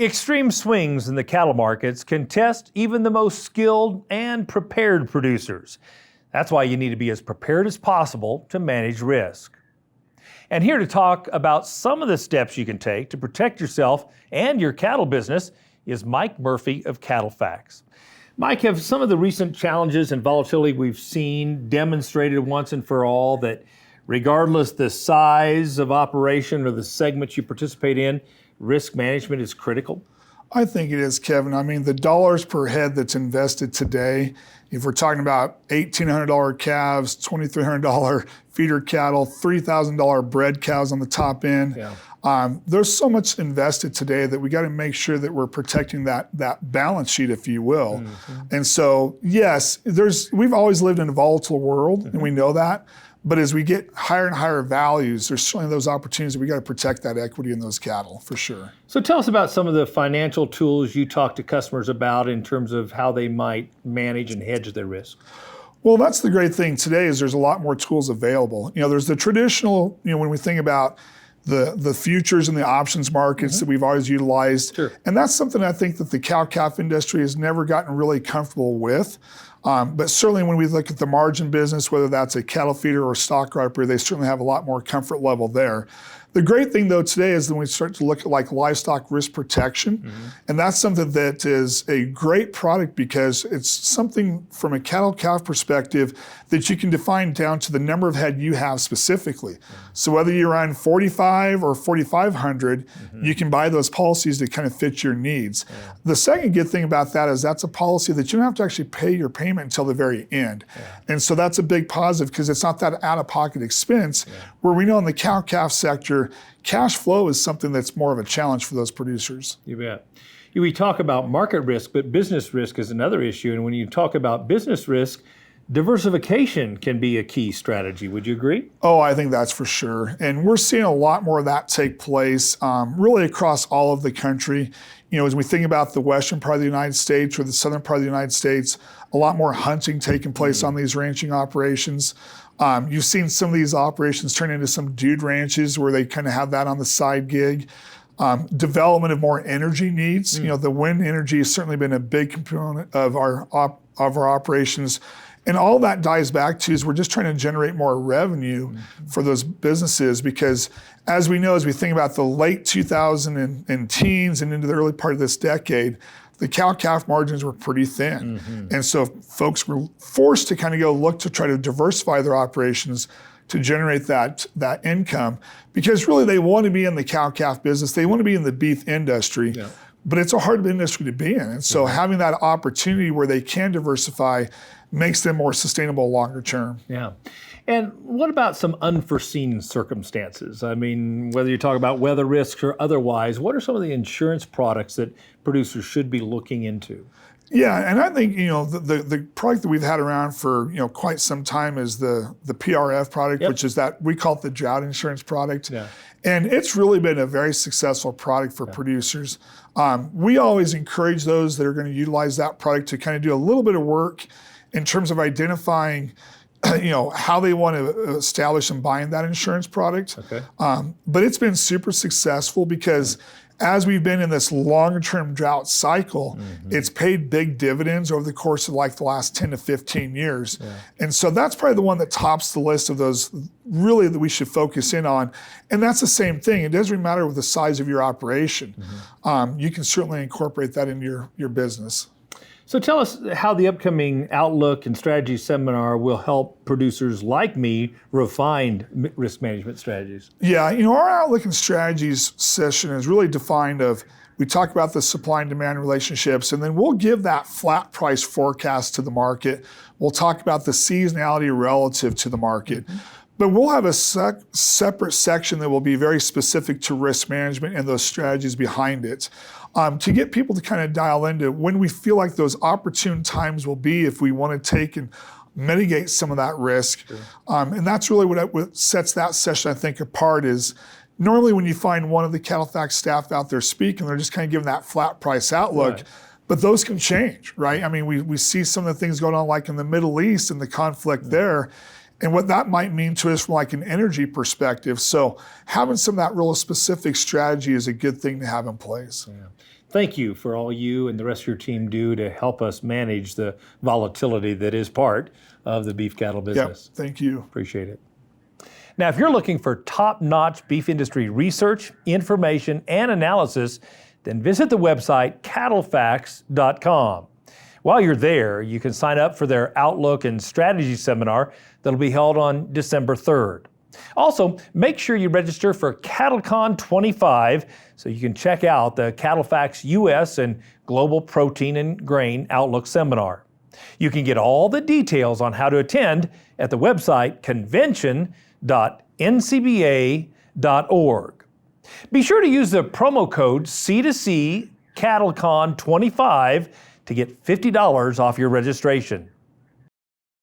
Extreme swings in the cattle markets can test even the most skilled and prepared producers. That's why you need to be as prepared as possible to manage risk. And here to talk about some of the steps you can take to protect yourself and your cattle business is Mike Murphy of CattleFax. Mike, have some of the recent challenges and volatility we've seen demonstrated once and for all that regardless the size of operation or the segment you participate in, risk management is critical? I think it is, Kevin. I mean, the dollars per head that's invested today, if we're talking about $1,800 calves, $2,300 feeder cattle, $3,000 bred cows on the top end, there's so much invested today that we got to make sure that we're protecting that balance sheet, if you will. And so, yes, we've always lived in a volatile world, and we know that. But as we get higher and higher values, there's certainly those opportunities that we got to protect that equity in those cattle, for sure. So tell us about some of the financial tools you talk to customers about in terms of how they might manage and hedge their risk. Well, that's the great thing today is there's a lot more tools available. There's the traditional, when we think about the futures and the options markets that we've always utilized. Sure. And that's something I think that the cow-calf industry has never gotten really comfortable with. But certainly when we look at the margin business, whether that's a cattle feeder or stock griper, they certainly have a lot more comfort level there. The great thing though today is when we start to look at like livestock risk protection, and that's something that is a great product because it's something from a cattle-calf perspective that you can define down to the number of head you have specifically. So whether you're on 45 or 4,500, you can buy those policies that kind of fit your needs. The second good thing about that is that's a policy that you don't have to actually pay your payment until the very end. And so that's a big positive because it's not that out-of-pocket expense where we know in the cow-calf sector, cash flow is something that's more of a challenge for those producers. You bet. We talk about market risk, but business risk is another issue. And when you talk about business risk, diversification can be a key strategy. Would you agree? Oh, I think that's for sure. And we're seeing a lot more of that take place really across all of the country. As we think about the western part of the United States or the southern part of the United States, a lot more hunting taking place on these ranching operations. You've seen some of these operations turn into some dude ranches where they kind of have that on the side gig. Development of more energy needs. The wind energy has certainly been a big component of our operations. And all that dies back to is we're just trying to generate more revenue for those businesses because as we know, as we think about the late 2000 and teens and into the early part of this decade, the cow-calf margins were pretty thin. And so folks were forced to kind of go look to try to diversify their operations to generate that income because really they want to be in the cow-calf business. They want to be in the beef industry, but it's a hard industry to be in. And so having that opportunity where they can diversify makes them more sustainable longer term. Yeah. And what about some unforeseen circumstances? I mean, whether you talk about weather risks or otherwise, what are some of the insurance products that producers should be looking into? Yeah, and I think, the product that we've had around for, quite some time is the PRF product, which is that we call it the drought insurance product. And it's really been a very successful product for producers. We always encourage those that are going to utilize that product to kind of do a little bit of work in terms of identifying how they want to establish and buying that insurance product. But it's been super successful because as we've been in this longer term drought cycle, it's paid big dividends over the course of like the last 10 to 15 years. And so that's probably the one that tops the list of those really that we should focus in on. And that's the same thing. It doesn't matter with the size of your operation. You can certainly incorporate that into your business. So tell us how the upcoming Outlook and Strategy Seminar will help producers like me refine risk management strategies. Yeah, our Outlook and Strategies session is really defined of, we talk about the supply and demand relationships, and then we'll give that flat price forecast to the market. We'll talk about the seasonality relative to the market. But we'll have a separate section that will be very specific to risk management and those strategies behind it. To get people to kind of dial into when we feel like those opportune times will be if we want to take and mitigate some of that risk. And that's really what sets that session, I think, apart is normally when you find one of the CattleFax staff out there speaking, they're just kind of giving that flat price outlook. But those can change, right? I mean, we see some of the things going on like in the Middle East and the conflict there. and what that might mean to us from like an energy perspective. So having some of that real specific strategy is a good thing to have in place. Yeah. Thank you for all you and the rest of your team do to help us manage the volatility that is part of the beef cattle business. Yep, thank you. Appreciate it. Now, if you're looking for top-notch beef industry research, information, and analysis, then visit the website CattleFax.com. While you're there, you can sign up for their Outlook and Strategy seminar that'll be held on December 3rd. Also, make sure you register for CattleCon 25 so you can check out the CattleFax US and Global Protein and Grain Outlook seminar. You can get all the details on how to attend at the website convention.ncba.org. Be sure to use the promo code C2C CattleCon 25 to get $50 off your registration.